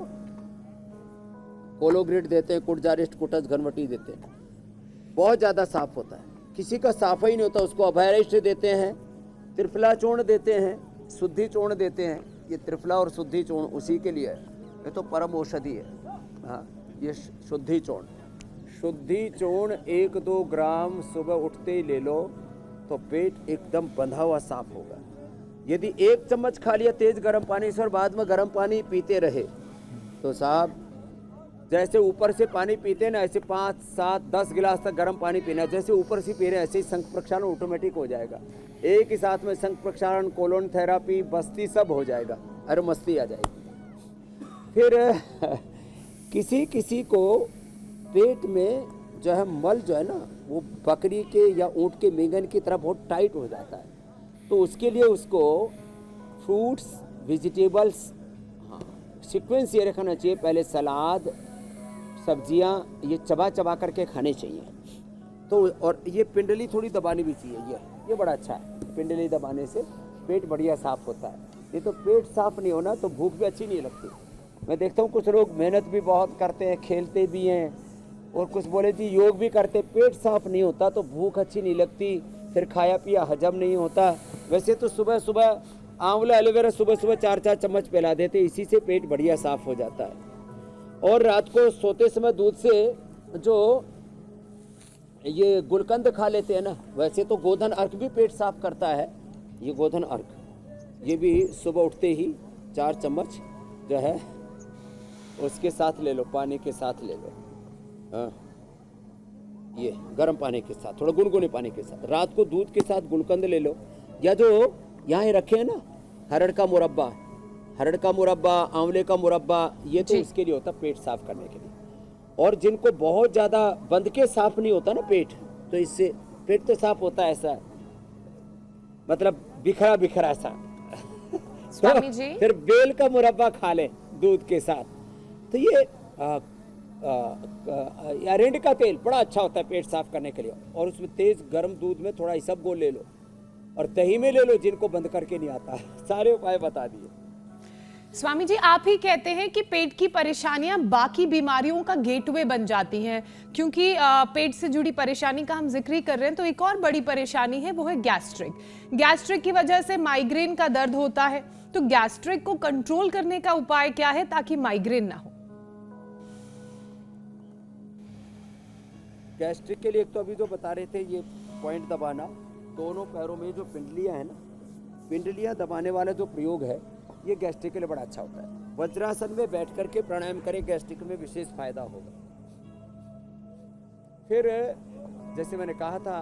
कोलोग्रिड देते हैं, कुटजारिस्ट कुटस घनवटी देते हैं। बहुत ज़्यादा साफ होता है। किसी का साफ ही नहीं होता, उसको अभयरिष्ट देते हैं, त्रिफला चूर्ण देते हैं, शुद्धि चूर्ण देते हैं। ये त्रिफला और शुद्धि चूर्ण उसी के लिए है, ये तो परम औषधि है। हाँ, ये शुद्धि चूर्ण 1-2 ग्राम सुबह उठते ही ले लो तो पेट एकदम बंधा हुआ साफ होगा। यदि 1 चम्मच खा लिया तेज गर्म पानी से और बाद में गर्म पानी पीते रहे तो साहब जैसे ऊपर से पानी पीते हैं ना, ऐसे 5, 7, 10 गिलास तक गर्म पानी पीना। जैसे ऊपर से पी रहे हैं ऐसे ही संख प्रक्षालन ऑटोमेटिक हो जाएगा। एक ही साथ में संख प्रक्षालन, कोलोन थेरापी, बस्ती सब हो जाएगा। अरे मस्ती आ जाएगी। फिर किसी किसी को पेट में जो है मल जो है ना, वो बकरी के या ऊँट के मेंगन की तरह बहुत टाइट हो जाता है, तो उसके लिए उसको फ्रूट्स, वेजिटेबल्स, हाँ सीक्वेंस ये रखना चाहिए। पहले सलाद, सब्जियां ये चबा चबा करके खाने चाहिए। तो और ये पिंडली थोड़ी दबानी भी चाहिए। ये बड़ा अच्छा है, पिंडली दबाने से पेट बढ़िया साफ होता है। नहीं तो पेट साफ नहीं होना तो भूख भी अच्छी नहीं लगती। मैं देखता हूँ कुछ लोग मेहनत भी बहुत करते हैं, खेलते भी हैं, और कुछ बोले थी योग भी करते, पेट साफ नहीं होता तो भूख अच्छी नहीं लगती, फिर खाया पिया हजम नहीं होता। वैसे तो सुबह सुबह आंवला एलोवेरा सुबह सुबह 4-4 चम्मच पिला देते, इसी से पेट बढ़िया साफ हो जाता है। और रात को सोते समय दूध से जो ये गुलकंद खा लेते हैं ना, वैसे तो गोधन अर्क भी पेट साफ करता है। ये गोधन अर्क, ये भी सुबह उठते ही 4 चम्मच जो है उसके साथ ले लो, पानी के साथ ले लो। हाँ, ये गर्म पानी के साथ, थोड़ा गुनगुने पानी के साथ। रात को दूध के साथ गुलकंद ले लो, या जो यहाँ रखे हैं ना हरड़ का मुरब्बा, आंवले का मुरब्बा, ये तो इसके लिए होता है पेट साफ करने के लिए। और जिनको बहुत ज़्यादा बंद के साफ नहीं होता ना पेट, तो इससे पेट तो साफ होता है, ऐसा मतलब बिखरा बिखरा सा। स्वामी जी फिर बेल का मुरब्बा खा ले दूध के साथ। तो ये अरंडी का तेल बड़ा अच्छा होता है पेट साफ करने के लिए। और उसमें तेज गर्म दूध में थोड़ा इसबगोल ले लो, और दही में ले लो, जिनको बंद करके नहीं आता। सारे उपाय बता दिए। स्वामी जी, आप ही कहते हैं कि पेट की परेशानियां बाकी बीमारियों का गेटवे बन जाती हैं, क्योंकि पेट से जुड़ी परेशानी का हम जिक्र ही कर रहे हैं, तो एक और बड़ी परेशानी है, वो है गैस्ट्रिक की वजह से माइग्रेन का दर्द होता है। तो गैस्ट्रिक को कंट्रोल करने का उपाय क्या है ताकि माइग्रेन ना हो? गैस्ट्रिक के लिए एक तो अभी जो बता रहे थे, ये पॉइंट दबाना, दोनों पैरों में जो पिंडलियां है ना, पिंडलियां दबाने वाला जो प्रयोग है, ये गैस्ट्रिक के लिए बड़ा अच्छा होता है। वज्रासन में बैठ करके प्राणायाम करें, गैस्ट्रिक में विशेष फायदा होगा। फिर जैसे मैंने कहा था,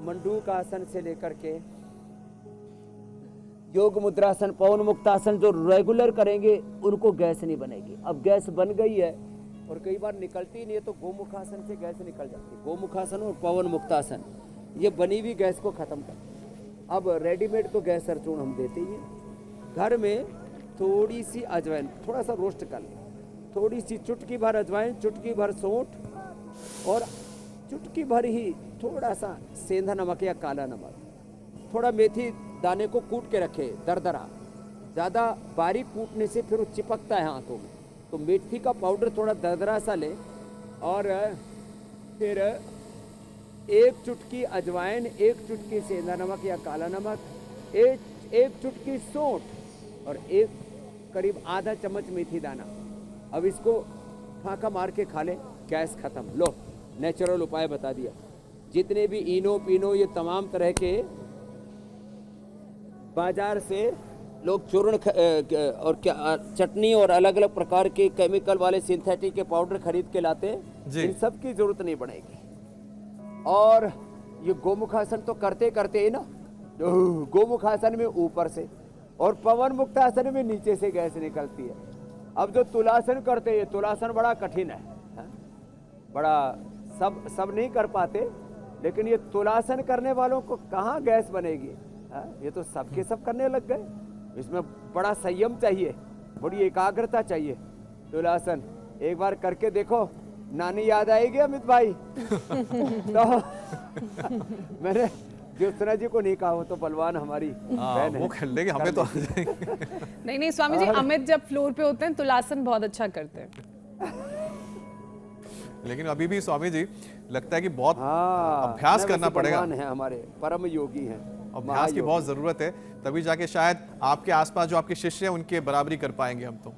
मंडूक आसन से लेकर के योग मुद्रासन, पवन मुक्तासन जो रेगुलर करेंगे उनको गैस नहीं बनेगी। अब गैस बन गई है और कई बार निकलती नहीं है, तो गोमुखासन से गैस निकल जाती है। गोमुखासन और पवन मुक्तासन ये बनी हुई गैस को खत्म कर। अब रेडीमेड तो गैस चूर्ण हम देते ही हैं। घर में थोड़ी सी अजवाइन, थोड़ा सा रोस्ट कर लें, थोड़ी सी चुटकी भर अजवाइन, चुटकी भर सौंठ, और चुटकी भर ही थोड़ा सा सेंधा नमक या काला नमक, थोड़ा मेथी दाने को कूट के रखे दरदरा। ज़्यादा बारीक कूटने से फिर वो चिपकता है हाथों में, तो मेथी का पाउडर थोड़ा दरदरा सा लें, और फिर एक चुटकी अजवाइन, एक चुटकी सेंधा नमक या काला नमक, एक चुटकी सौंठ और एक करीब आधा चम्मच मेथी दाना। अब इसको फाका मार के खा ले, गैस खत्म। लो, नेचुरल उपाय बता दिया। जितने भी इनो पिनो ये तमाम तरह के बाजार से लोग चूर्ण और क्या चटनी और अलग अलग प्रकार के केमिकल वाले सिंथेटिक के पाउडर खरीद के लाते हैं, जी। इन सब की जरूरत नहीं पड़ेगी। और ये गोमुखासन तो करते करते ही ना, गोमुखासन में ऊपर से और पवन मुक्तासन में नीचे से गैस निकलती है। अब जो तुलासन करते हैं, तुलासन बड़ा कठिन है, बड़ा सब नहीं कर पाते, लेकिन ये तुलासन करने वालों को कहाँ गैस बनेगी? ये तो सबके सब करने लग गए। इसमें बड़ा संयम चाहिए, बड़ी एकाग्रता चाहिए। तुलासन एक बार करके देखो, नानी याद आएगी अमित भाई। तो मैंने ज्योत्सना जी को नहीं कहा, वो तो बलवान हमारी बहन है, वो कर लेंगे, हमें तो आ जाएंगे। नहीं स्वामी जी, अमित जब फ्लोर पे होते हैं तुलासन बहुत अच्छा करते हैं। लेकिन अभी भी स्वामी जी लगता है कि बहुत हाँ, अभ्यास करना पड़ेगा। बलवान है, हमारे परम योगी हैं, अभ्यास की बहुत जरूरत है, तभी जाके शायद आपके आसपास जो आपके शिष्य हैं उनके बराबरी कर पाएंगे हम तो।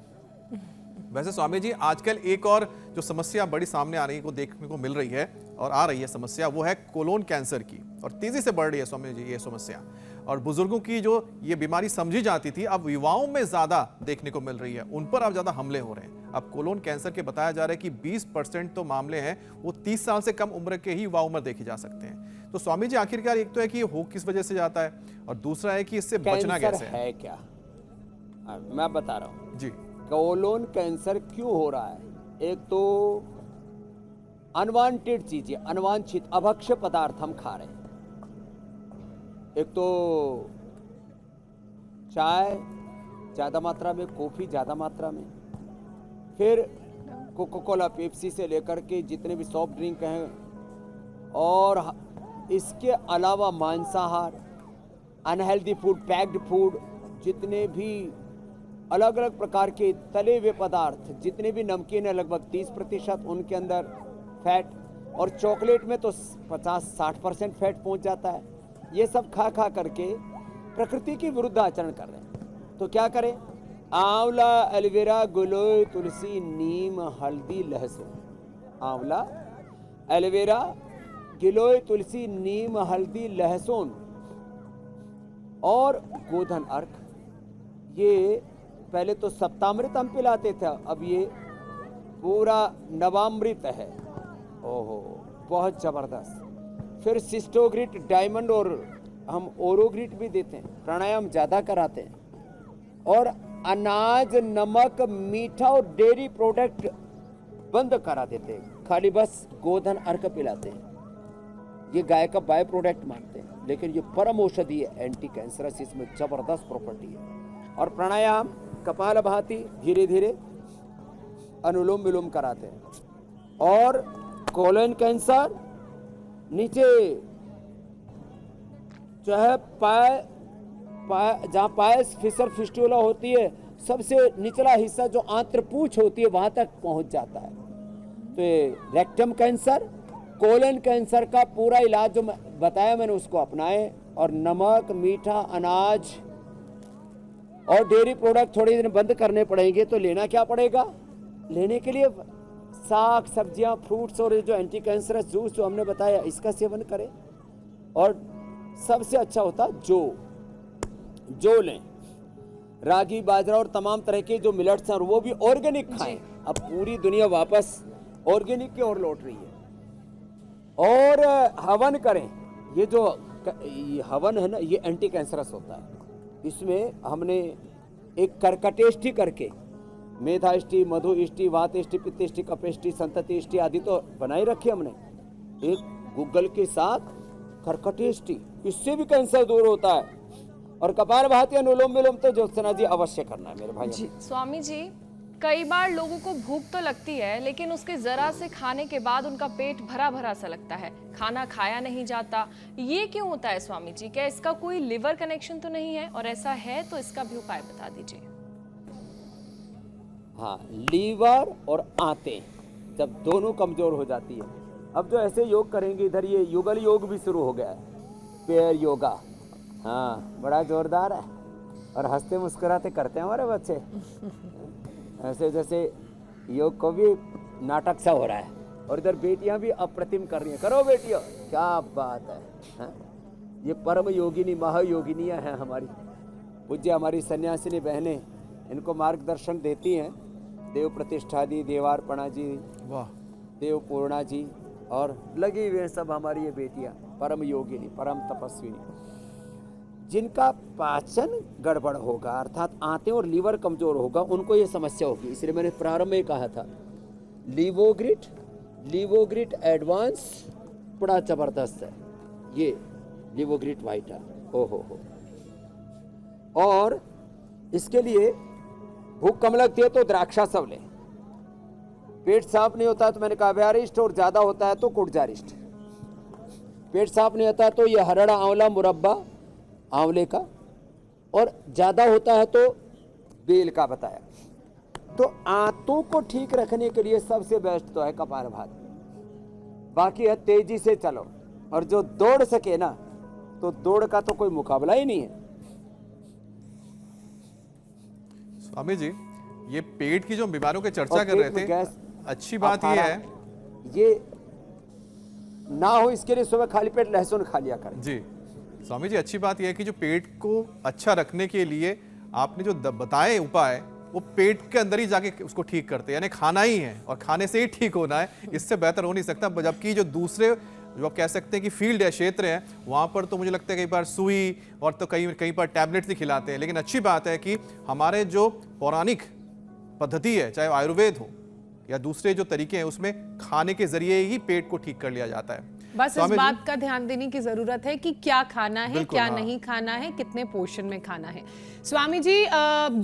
वैसे स्वामी जी, आजकल एक और जो समस्या बड़ी सामने आ रही को देखने को मिल रही है और आ रही है समस्या, वो है कोलोन कैंसर की, और तेजी से बढ़ रही है स्वामी जी ये समस्या। और बुजुर्गों की जो ये बीमारी समझी जाती थी, अब युवाओं में ज्यादा देखने को मिल रही है, उन पर अब ज्यादा हमले हो रहे हैं। अब कोलोन कैंसर के बताया जा रहा है कि 20% तो मामले हैं वो 30 साल से कम उम्र के ही युवा उम्र देखे जा सकते हैं। तो स्वामी जी, आखिरकार एक तो है कि ये हो किस वजह से जाता है, और दूसरा है कि इससे बचना कैसे है क्या? मैं बता रहा हूँ जी। कोलोन कैंसर क्यों हो रहा है? एक तो अनवांटेड चीजें, अनवांछित अभक्ष्य पदार्थ हम खा रहे हैं। एक तो चाय ज्यादा मात्रा में, कॉफी ज्यादा मात्रा में, फिर कोका कोला पेप्सी से लेकर के जितने भी सॉफ्ट ड्रिंक हैं, और इसके अलावा मांसाहार, अनहेल्दी फूड, पैक्ड फूड, जितने भी अलग अलग प्रकार के तले हुए पदार्थ, जितने भी नमकीन है, लगभग 30% उनके अंदर फैट, और चॉकलेट में तो 50-60% फैट पहुंच जाता है। ये सब खा खा करके प्रकृति के विरुद्ध आचरण कर रहे हैं। तो क्या करें? आंवला, एलोवेरा, गिलोय, तुलसी, नीम, हल्दी, लहसुन। आंवला, एलोवेरा, गिलोय, तुलसी, नीम, हल्दी, लहसुन और गोधन अर्क। ये पहले तो सप्तामृत हम पिलाते थे, अब ये पूरा नवामृत है। ओहो, बहुत जबरदस्त। फिर सिस्टोग्रिट, डायमंड, और हम ओरोग्रिट भी देते हैं। प्राणायाम ज़्यादा कराते हैं, और अनाज, नमक, मीठा और डेयरी प्रोडक्ट बंद करा देते हैं। खाली बस गोधन अर्क पिलाते हैं। ये गाय का बाय प्रोडक्ट मानते हैं, लेकिन ये परम औषधि है, एंटी कैंसरस, इसमें जबरदस्त प्रॉपर्टी है। और प्राणायाम, कपालभाति, धीरे धीरे अनुलोम विलोम कराते हैं। और कोलोन कैंसर नीचे जो है जहाँ पाय फिशर फिस्टुला होती है, सबसे निचला हिस्सा जो आंत्रपूछ होती है, वहां तक पहुंच जाता है। तो ये रेक्टम कैंसर, कोलोन कैंसर का पूरा इलाज जो बताया मैंने उसको अपनाएं। और नमक, मीठा, अनाज और डेयरी प्रोडक्ट थोड़ी दिन बंद करने पड़ेंगे। तो लेना क्या पड़ेगा? लेने के लिए साग, सब्जियां, फ्रूट्स और जो एंटी कैंसरस जूस जो हमने बताया, इसका सेवन करें। और सबसे अच्छा होता जो लें, रागी, बाजरा और तमाम तरह के जो मिलेट्स हैं, और वो भी ऑर्गेनिक खाएं। अब पूरी दुनिया वापस ऑर्गेनिक की ओर लौट रही है। और हवन करें। ये जो हवन है ना, ये एंटी कैंसरस होता है। इसमें हमने एक कर्कटेष्टि करके, मेधाष्टि, मधुष्टि, वातष्टि, पित्तेष्टि, कपेष्टि, संततिष्टि आदि तो बनाई रखी हमने। एक गूगल के साथ कर्कटेष्टि, इससे भी कैंसर दूर होता है। और कपालभाति, अनुलोम विलोम तो ज्योत्सना जी अवश्य करना है मेरे भाई जी। स्वामी जी, कई बार लोगों को भूख तो लगती है, लेकिन उसके जरा से खाने के बाद उनका पेट भरा भरा सा लगता है, खाना खाया नहीं जाता। ये क्यों होता है स्वामी जी? क्या इसका कोई लिवर कनेक्शन तो नहीं है? और ऐसा है तो इसका भी उपाय बता दीजिए। हाँ, लीवर और आंतें जब दोनों कमजोर हो जाती है, अब जो ऐसे योग करेंगे, इधर ये युगल योग भी शुरू हो गया है, पेयर योगा। हाँ, बड़ा जोरदार है और हंसते मुस्कुराते करते हैं हमारे बच्चे। ऐसे जैसे योग को भी नाटक सा हो रहा है। और इधर बेटियां भी अप्रतिम कर रही हैं। करो बेटियों, क्या बात है, हाँ? ये परम योगिनी महायोगिनियाँ हैं हमारी पूज्य, हमारी सन्यासिनी बहनें, इनको मार्गदर्शन देती हैं। देव प्रतिष्ठा जी, देवार्पणा जी, वाह, देव पूर्णा जी, और लगी हुए हैं सब हमारी ये बेटियां, परम योगिनी, परम तपस्विनी। जिनका पाचन गड़बड़ होगा, अर्थात आंतें और लीवर कमजोर होगा, उनको ये समस्या होगी। इसलिए मैंने प्रारंभ में कहा था लीवोग्रिट एडवांस बड़ा जबरदस्त है ये लीवोग्रिट वाइटा। हो। और इसके लिए भूख कम लगती है तो द्राक्षा सब लें। पेट साफ नहीं होता है तो मैंने कहा व्यारिष्ट, और ज्यादा होता है तो कुटजारिष्ट। पेट साफ नहीं होता है तो ये हरड़ा आंवला मुरब्बा आंवले का, और ज्यादा होता है तो बेल का बताया। तो आंतों को ठीक रखने के लिए सबसे बेस्ट तो है कपालभाति। बाकी है तेजी से चलो, और जो दौड़ सके ना, तो दौड़ का तो कोई मुकाबला ही नहीं है। स्वामी जी, ये पेट की जो बीमारियों की चर्चा और कर पेट रहे में थे, गैस, अच्छी बात ये है ये ना हो, इसके लिए सुबह खाली पेट लहसुन खा लिया करें। जी। स्वामी जी, अच्छी बात यह है कि जो पेट को अच्छा रखने के लिए आपने जो बताए उपाय, वो पेट के अंदर ही जाके उसको ठीक करते हैं, यानी खाना ही है और खाने से ही ठीक होना है, इससे बेहतर हो नहीं सकता। जबकि जो दूसरे, जो आप कह सकते हैं कि फील्ड है, क्षेत्र है, वहाँ पर तो मुझे लगता है कई बार सुई और तो कई बार टैबलेट्स ही खिलाते हैं। लेकिन अच्छी बात है कि हमारे जो पौराणिक पद्धति है, चाहे आयुर्वेद हो या दूसरे जो तरीके हैं, उसमें खाने के जरिए ही पेट को ठीक कर लिया जाता है। बस इस स्वामी जी, बात का ध्यान देने की जरूरत है कि क्या खाना है, बिल्कुल, क्या हाँ। नहीं खाना है, कितने पोर्शन में खाना है। स्वामी जी,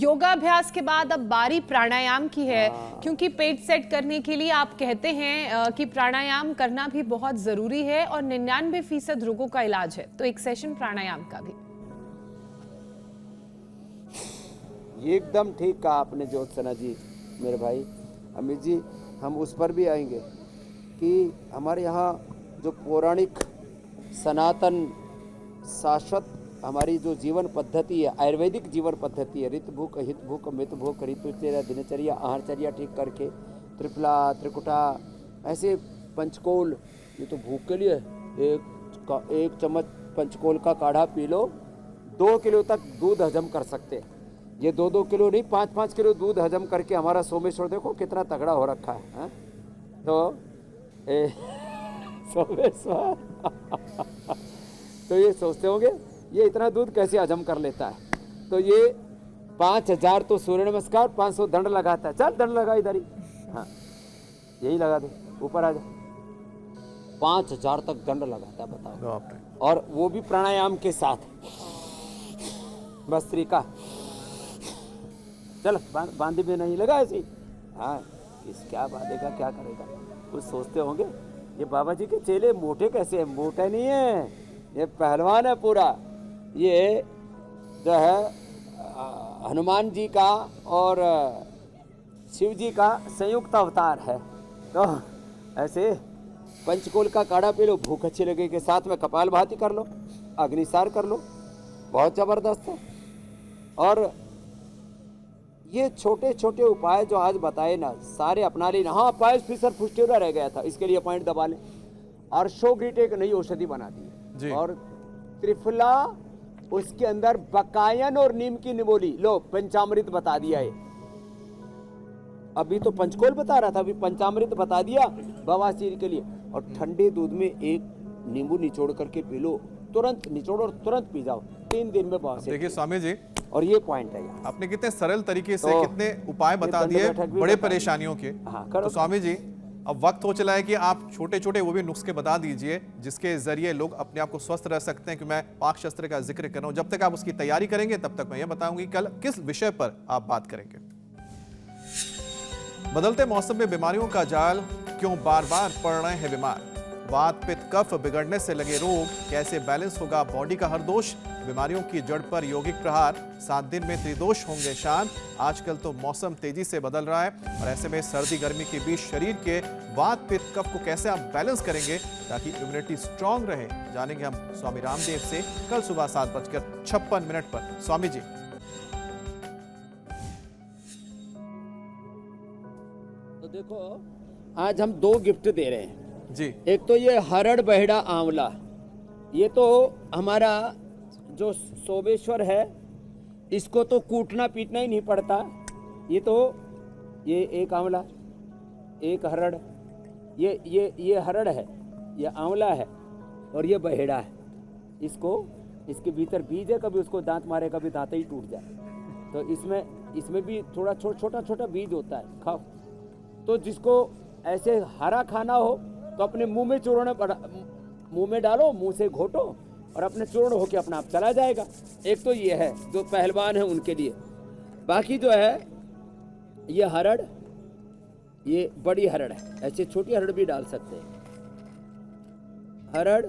योगाभ्यास के बाद अब बारी प्राणायाम की है, क्योंकि पेट सेट करने के लिए आप कहते हैं कि प्राणायाम करना भी बहुत जरूरी है और 99% रोगों का इलाज है। तो एक सेशन प्राणायाम का भी। ये एकदम ठीक कहा आपने ज्योत्सना जी, मेरे भाई अमित जी। हम उस पर भी आएंगे कि हमारे यहाँ जो पौराणिक सनातन शाश्वत हमारी जो जीवन पद्धति है, आयुर्वेदिक जीवन पद्धति है, ऋत भूख हित भूख मित भूख ऋतुचर्या दिनचर्या आहारचर्या ठीक करके, त्रिफला त्रिकुटा, ऐसे पंचकोल, ये तो भूख के लिए एक चम्मच पंचकोल का काढ़ा पी लो, 2 किलो तक दूध हजम कर सकते हैं। ये 2-2 किलो नहीं, 5-5 किलो दूध हजम करके हमारा सोमेश्वर देखो कितना तगड़ा हो रखा है। तो सोमेश्वर तो ये सोचते होंगे ये इतना दूध कैसे हजम कर लेता है। तो ये 5000 तो सूर्य नमस्कार, 500 दंड लगाता है। चल दंड लगा इधर ही, हाँ यही लगा दे, ऊपर आ जा। 5000 तक दंड लगाता है, बताओ। बाप रे। और वो भी प्राणायाम के साथ। भस्त्रिका, चल बांधे में नहीं लगा ऐसे। हाँ, इस क्या बांधेगा, क्या करेगा, कुछ सोचते होंगे ये बाबा जी के चेले मोटे कैसे हैं। मोटे नहीं है, ये पहलवान है पूरा। ये जो है हनुमान जी का और शिव जी का संयुक्त अवतार है। तो ऐसे पंचकोल का काढ़ा पी लो, भूख अच्छी लगे के साथ में कपालभाति कर लो, अग्निसार कर लो, बहुत जबरदस्त है। और ये छोटे छोटे उपाय जो आज बताए ना, सारे अपना लेना। हाँ, पायस फिसर फुस्टेरा रह गया था, इसके लिए पॉइंट दबा लें। अर्शोग्रिट एक नई औषधि बना दी जी। है, और त्रिफला, उसके अंदर बकायन और नीम की निमोली, लो पंचामृत बता दिया है। अभी तो पंचकोल बता रहा था, अभी पंचामृत बता दिया बवासीर के लिए। और ठंडे दूध में एक नींबू निचोड़ करके पी लो, तुरंत निचोड़ो और तुरंत पी जाओ, 3 दिन में बवासीर। देखिए स्वामी जी, और ये पॉइंट है यहाँ। आपने कितने सरल तरीके से तो कितने उपाय बता दंड दिए बैठक भी बड़े बता दी। परेशानियों के। हाँ, करो। तो स्वामी जी, अब वक्त हो चला है कि आप छोटे छोटे वो भी नुस्खे बता दीजिए जिसके जरिए लोग अपने आप को स्वस्थ रह सकते हैं। कि मैं पाक शस्त्र का जिक्र कर रहा हूं, जब तक आप उसकी तैयारी करेंगे तब तक मैं ये बताऊंगी कल किस विषय पर आप बात करेंगे। बदलते मौसम में बीमारियों का जाल, क्यों बार बार पड़ रहे हैं बीमार। वात पित्त कफ बिगड़ने से लगे रोग, कैसे बैलेंस होगा बॉडी का हर दोष, बीमारियों की जड़ पर यौगिक प्रहार, 7 दिन में त्रिदोष होंगे शांत। आजकल तो मौसम तेजी से बदल रहा है और ऐसे में सर्दी गर्मी के बीच शरीर के वात पित्त कफ को कैसे आप बैलेंस करेंगे ताकि इम्यूनिटी स्ट्रांग रहे, जानेंगे हम स्वामी रामदेव से कल सुबह 7:56 पर। स्वामी जी। तो देखो, आज हम 2 गिफ्ट दे रहे हैं जी। एक तो ये हरड़ बहेड़ा आंवला, ये तो हमारा जो सोमेश्वर है, इसको तो कूटना पीटना ही नहीं पड़ता। ये एक आंवला, एक हरड़, ये हरड़ है, ये आंवला है और ये बहेड़ा है। इसके भीतर बीज है, कभी उसको दांत मारे कभी दांत ही टूट जाए। तो इसमें भी थोड़ा छोटा छोटा बीज होता है, खाओ। तो जिसको ऐसे हरा खाना हो तो अपने मुंह में डालो, मुंह से घोटो और अपने चूर्ण होके अपना आप चला जाएगा। एक तो ये है जो पहलवान है उनके लिए। बाकी जो है ये हरड़, ये बड़ी हरड़ है, ऐसे छोटी हरड़ भी डाल सकते हैं। हरड़,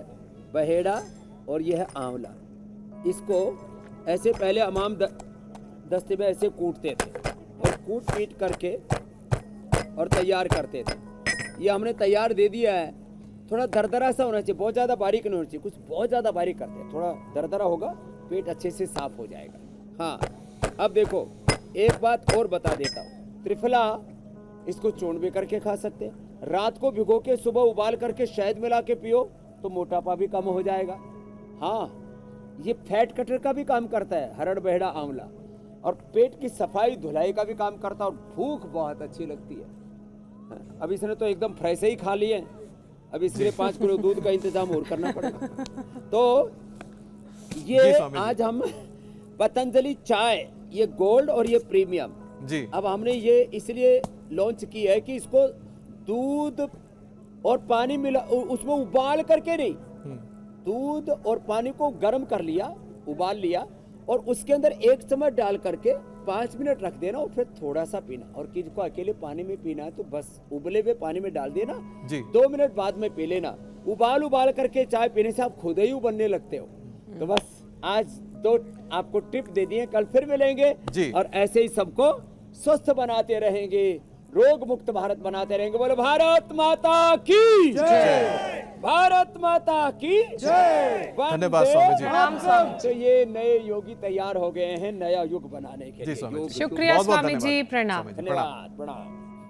बहेड़ा और ये है आंवला। इसको ऐसे पहले अमाम दस्ते में ऐसे कूटते थे और कूट पीट करके और तैयार करते थे। ये हमने तैयार दे दिया है। थोड़ा दरदरा सा होना चाहिए, बहुत ज़्यादा बारीक नहीं होना चाहिए। कुछ बहुत ज़्यादा बारीक करते हैं, थोड़ा दरदरा होगा, पेट अच्छे से साफ हो जाएगा। हाँ, अब देखो एक बात और बता देता हूँ। त्रिफला, इसको चूर्ण भी करके खा सकते हैं। रात को भिगो के सुबह उबाल करके शहद मिला के पियो तो मोटापा भी कम हो जाएगा। हाँ, ये फैट कटर का भी काम करता है हरड़ बहेड़ा आंवला, और पेट की सफाई धुलाई का भी काम करता है, और भूख बहुत अच्छी लगती है। अब इसने तो एकदम फ्रेश ही खा लिए, अब इसके लिए 5 किलो दूध का इंतजाम और करना पड़ेगा। तो ये आज हम पतंजलि चाय, ये गोल्ड और ये प्रीमियम जी, अब हमने ये इसलिए लॉन्च की है कि इसको दूध और पानी मिला, उसमें उबाल करके नहीं, दूध और पानी को गर्म कर लिया, उबाल लिया और उसके अंदर 1 चम्मच डाल करके 5 मिनट रख देना और फिर थोड़ा सा पीना। और किसी को अकेले पानी में पीना है तो बस उबले हुए पानी में डाल देना जी। 2 मिनट बाद में पी लेना। उबाल करके चाय पीने से आप खुद ही उबलने लगते हो। तो बस आज 2 आपको टिप दे दिए, कल फिर मिलेंगे जी। और ऐसे ही सबको स्वस्थ बनाते रहेंगे, रोग मुक्त भारत बनाते रहेंगे। बोलो भारत माता की जय, भारत माता की जय। धन्यवाद स्वामी जी। तो ये नए योगी तैयार हो गए हैं नया युग बनाने के लिए। जी स्वामी जी। शुक्रिया बहुत-बहुत स्वामी जी, धन्यवाद। प्रणाम। स्वामी जी, धन्यवाद, प्रणाम।